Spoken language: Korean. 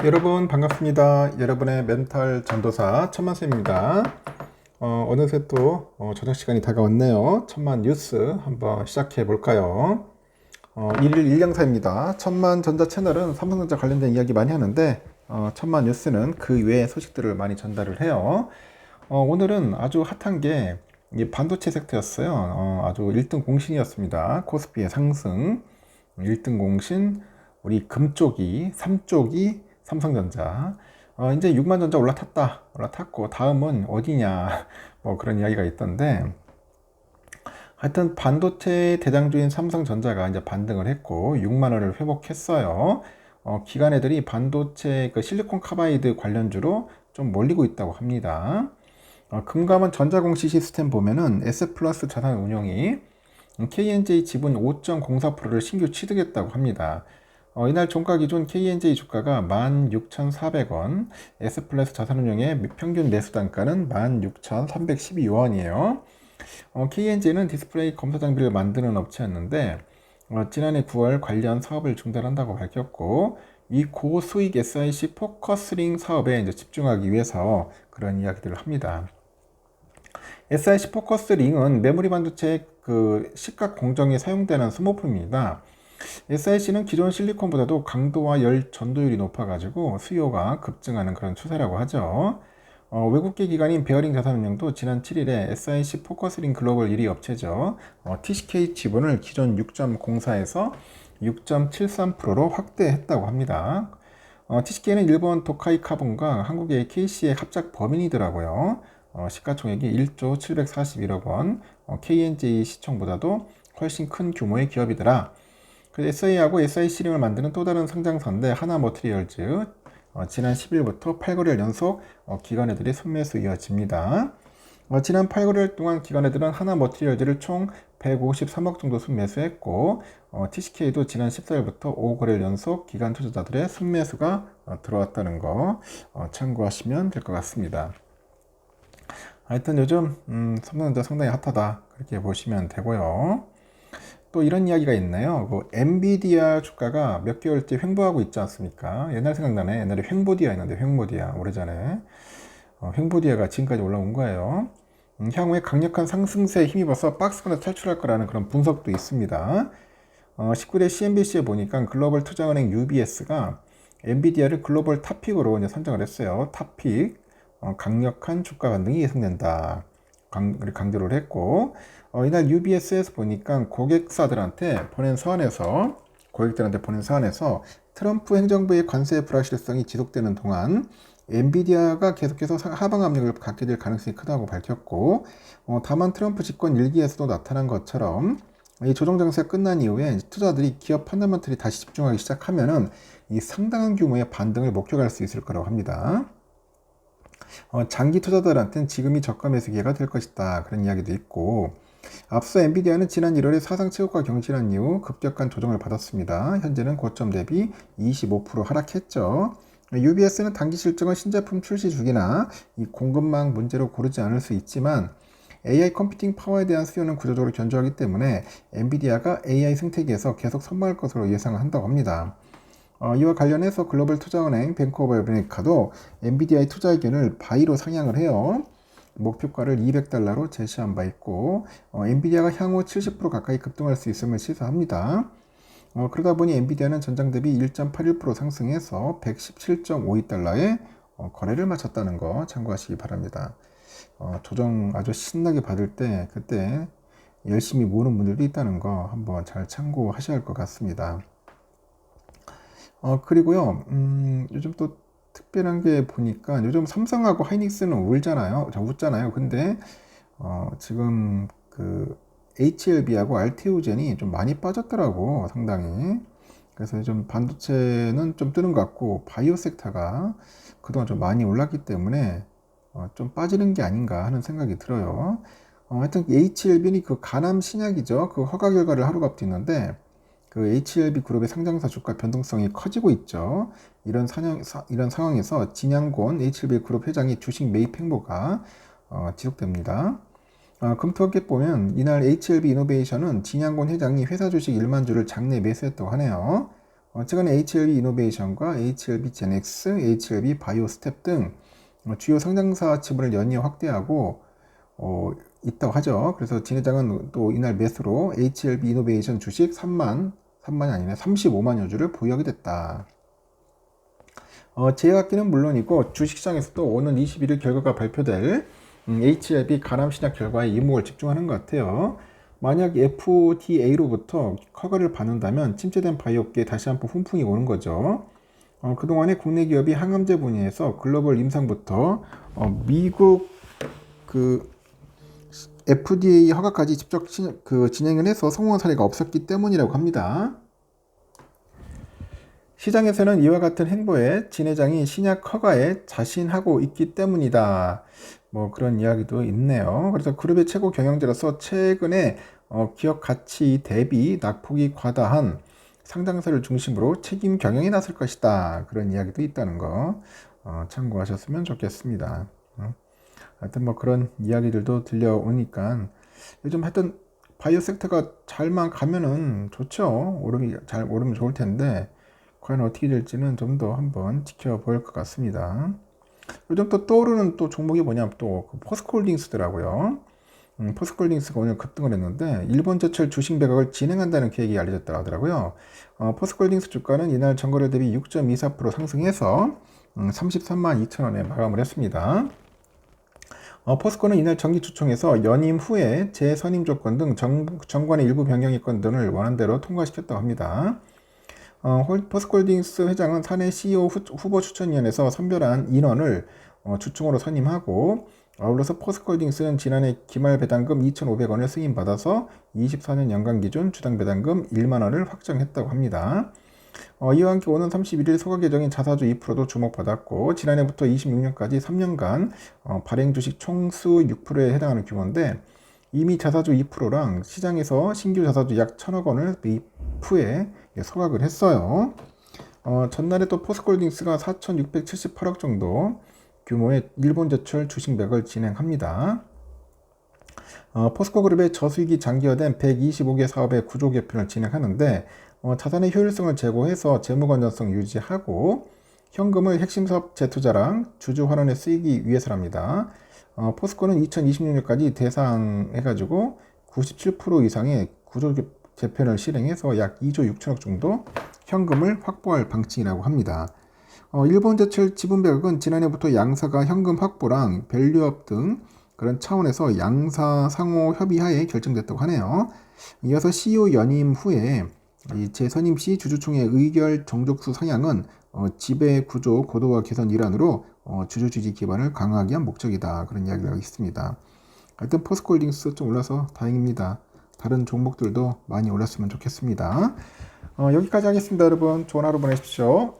여러분 반갑습니다. 여러분의 멘탈 전도사 천만쌤입니다. 어느새 또 저녁 시간이 다가왔네요. 천만 뉴스 한번 시작해 볼까요? 일일 일양사입니다. 천만 전자 채널은 삼성전자 관련된 이야기 많이 하는데 천만 뉴스는 그 외의 소식들을 많이 전달을 해요. 오늘은 아주 핫한 게 이 반도체 섹터였어요. 아주 1등 공신이었습니다. 코스피의 상승 1등 공신, 우리 금쪽이 3쪽이 삼성전자. 이제 6만 전자 올라탔고 다음은 어디냐 뭐 그런 이야기가 있던데, 하여튼 반도체 대장주인 삼성전자가 이제 반등을 했고 6만 원을 회복했어요. 기관 애들이 반도체 그 실리콘 카바이드 관련주로 좀 몰리고 있다고 합니다. 금감원 전자공시 시스템 보면은 S플러스 자산운용이 KNJ 지분 5.04%를 신규 취득했다고 합니다. 이날 종가 기준 KNJ 주가가 16,400원, S플러스 자산운용의 평균 매수 단가는 16,312원이에요. KNJ는 디스플레이 검사 장비를 만드는 업체였는데 지난해 9월 관련 사업을 중단한다고 밝혔고, 이 고수익 SiC 포커스링 사업에 이제 집중하기 위해서 그런 이야기들을 합니다. SiC 포커스링은 메모리 반도체 그 시각 공정에 사용되는 소모품입니다. SiC는 기존 실리콘보다도 강도와 열 전도율이 높아가지고 수요가 급증하는 그런 추세라고 하죠. 외국계 기관인 베어링 자산운용도 지난 7일에 SiC 포커스링 글로벌 1위 업체죠. TCK 지분을 기존 6.04에서 6.73%로 확대했다고 합니다. TCK는 일본 도카이 카본과 한국의 KC의 합작 범인이더라고요. 시가총액이 1조 741억 원, KNJ 시총보다도 훨씬 큰 규모의 기업이더라. SI하고 SIC링을 만드는 또 다른 상장사인데 하나머티리얼즈, 지난 10일부터 8거래일 연속 기관애들이 순매수 이어집니다. 지난 8거래일 동안 기관애들은 하나머티리얼즈를 총 153억 정도 순매수했고, TCK도 지난 14일부터 5거래일 연속 기관 투자자들의 순매수가 들어왔다는 거 참고하시면 될 것 같습니다. 하여튼 요즘 삼성전자 상당히 핫하다, 그렇게 보시면 되고요. 또 이런 이야기가 있나요? 그 엔비디아 주가가 몇 개월째 횡보하고 있지 않습니까? 옛날 생각나네. 옛날에 횡보디아 있는데, 횡보디아 오래전에 횡보디아가 지금까지 올라온 거예요. 향후에 강력한 상승세에 힘입어서 박스권에서 탈출할 거라는 그런 분석도 있습니다. 19일 CNBC에 보니까 글로벌 투자은행 UBS가 엔비디아를 글로벌 탑픽으로 이제 선정을 했어요. 탑픽. 강력한 주가 반등이 예상된다, 강조를 했고, 이날 UBS에서 보니까 고객들한테 보낸 서한에서 트럼프 행정부의 관세 불확실성이 지속되는 동안 엔비디아가 계속해서 하방 압력을 갖게 될 가능성이 크다고 밝혔고, 다만 트럼프 집권 일기에서도 나타난 것처럼 이 조정 장세가 끝난 이후에 투자들이 기업 펀더멘털이 다시 집중하기 시작하면은 이 상당한 규모의 반등을 목격할 수 있을 거라고 합니다. 장기 투자자들한테는 지금이 저가 매수 기회가 될 것이다, 그런 이야기도 있고, 앞서 엔비디아는 지난 1월에 사상 최고가 경신한 이후 급격한 조정을 받았습니다. 현재는 고점 대비 25% 하락했죠. UBS는 단기 실적은 신제품 출시 주기나 이 공급망 문제로 고르지 않을 수 있지만 AI 컴퓨팅 파워에 대한 수요는 구조적으로 견조하기 때문에 엔비디아가 AI 생태계에서 계속 선방할 것으로 예상을 한다고 합니다. 이와 관련해서 글로벌 투자은행 뱅크 오브 아메리카도 엔비디아의 투자 의견을 바이로 상향을 해요. 목표가를 $200로 제시한 바 있고, 엔비디아가 향후 70% 가까이 급등할 수 있음을 시사합니다. 그러다 보니 엔비디아는 전장 대비 1.81% 상승해서 $117.52에 거래를 마쳤다는 거 참고하시기 바랍니다. 조정 아주 신나게 받을 때 그때 열심히 모으는 분들도 있다는 거 한번 잘 참고하셔야 할 것 같습니다. 그리고요, 요즘 또 특별한 게 보니까 요즘 삼성하고 하이닉스는 웃잖아요. 근데, 지금 그 HLB하고 RTO젠이 좀 많이 빠졌더라고, 상당히. 그래서 좀 반도체는 좀 뜨는 것 같고, 바이오 섹터가 그동안 좀 많이 올랐기 때문에 좀 빠지는 게 아닌가 하는 생각이 들어요. 하여튼 HLB는 그 간암 신약이죠. 그 허가 결과를 하루가 앞두고 있는데, 그 HLB 그룹의 상장사 주가 변동성이 커지고 있죠. 이런 상황에서 진양곤 HLB 그룹 회장이 주식 매입 행보가 지속됩니다. 금토업계 보면 이날 HLB 이노베이션은 진양곤 회장이 회사 주식 1만 주를 장내 매수했다고 하네요. 최근에 HLB 이노베이션과 HLB 제넥스, HLB 바이오스텝 등 주요 상장사 지분을 연이어 확대하고 있다고 하죠. 그래서 진 회장은 또 이날 매수로 HLB 이노베이션 주식 35만여 주를 보유하게 됐다. 제약기는 물론이고 주식시장에서도 오는 21일 결과가 발표될 HLB 간암신약 결과에 이목을 집중하는 것 같아요. 만약 FDA로부터 허가를 받는다면 침체된 바이오업계에 다시 한번 훈풍이 오는 거죠. 그동안에 국내 기업이 항암제 분야에서 글로벌 임상부터 미국 FDA 허가까지 직접 진행을 해서 성공한 사례가 없었기 때문이라고 합니다. 시장에서는 이와 같은 행보에 진 회장이 신약 허가에 자신하고 있기 때문이다. 뭐 그런 이야기도 있네요. 그래서 그룹의 최고 경영자로서 최근에 기업 가치 대비 낙폭이 과다한 상장사를 중심으로 책임 경영에 나설 것이다. 그런 이야기도 있다는 거 참고하셨으면 좋겠습니다. 하여튼 뭐 그런 이야기들도 들려오니까 요즘 하여튼 바이오 섹터가 잘만 가면은 좋죠. 잘 오르면 좋을 텐데 과연 어떻게 될지는 좀 더 한번 지켜볼 것 같습니다. 요즘 또 떠오르는 또 종목이 뭐냐면 또 포스코홀딩스더라고요. 포스코홀딩스가 오늘 급등을 했는데 일본제철 주식 매각을 진행한다는 계획이 알려졌다고 하더라고요. 포스코홀딩스 주가는 이날 전거래 대비 6.24% 상승해서 33만 2천 원에 마감을 했습니다. 포스코는 이날 정기주총에서 연임 후에 재선임 조건 등 정관의 일부 변경의건 등을 원안대로 통과시켰다고 합니다. 포스코홀딩스 회장은 사내 CEO 후보 추천위원회에서 선별한 인원을 주총으로 선임하고 아울러서 포스코홀딩스는 지난해 기말 배당금 2,500원을 승인받아서 24년 연간 기준 주당 배당금 1만 원을 확정했다고 합니다. 이와 함께 오는 31일 소각 예정인 자사주 2%도 주목받았고 지난해부터 26년까지 3년간 발행 주식 총수 6%에 해당하는 규모인데 이미 자사주 2%랑 시장에서 신규 자사주 약 1,000억 원을 매입 후에 소각을 했어요. 전날에 또 포스코홀딩스가 4,678억 정도 규모의 일본제철 주식 매각을 진행합니다. 포스코그룹의 저수익이 장기화된 125개 사업의 구조 개편을 진행하는데 자산의 효율성을 제고해서 재무 건전성 유지하고 현금을 핵심 사업 재투자랑 주주 환원에 쓰이기 위해서랍니다. 포스코는 2026년까지 대상해가지고 97% 이상의 구조 재편을 실행해서 약 2조 6천억 정도 현금을 확보할 방침이라고 합니다. 일본제철 지분 매각은 지난해부터 양사가 현금 확보랑 밸류업 등 그런 차원에서 양사 상호 협의하에 결정됐다고 하네요. 이어서 CEO 연임 후에 재선임 시 주주총회 의결 정족수 상향은 지배 구조 고도화 개선 일환으로 주주 지지 기반을 강화하기 위한 목적이다. 그런 이야기가 있습니다. 하여튼 포스코홀딩스 좀 올라서 다행입니다. 다른 종목들도 많이 올랐으면 좋겠습니다. 여기까지 하겠습니다. 여러분 좋은 하루 보내십시오.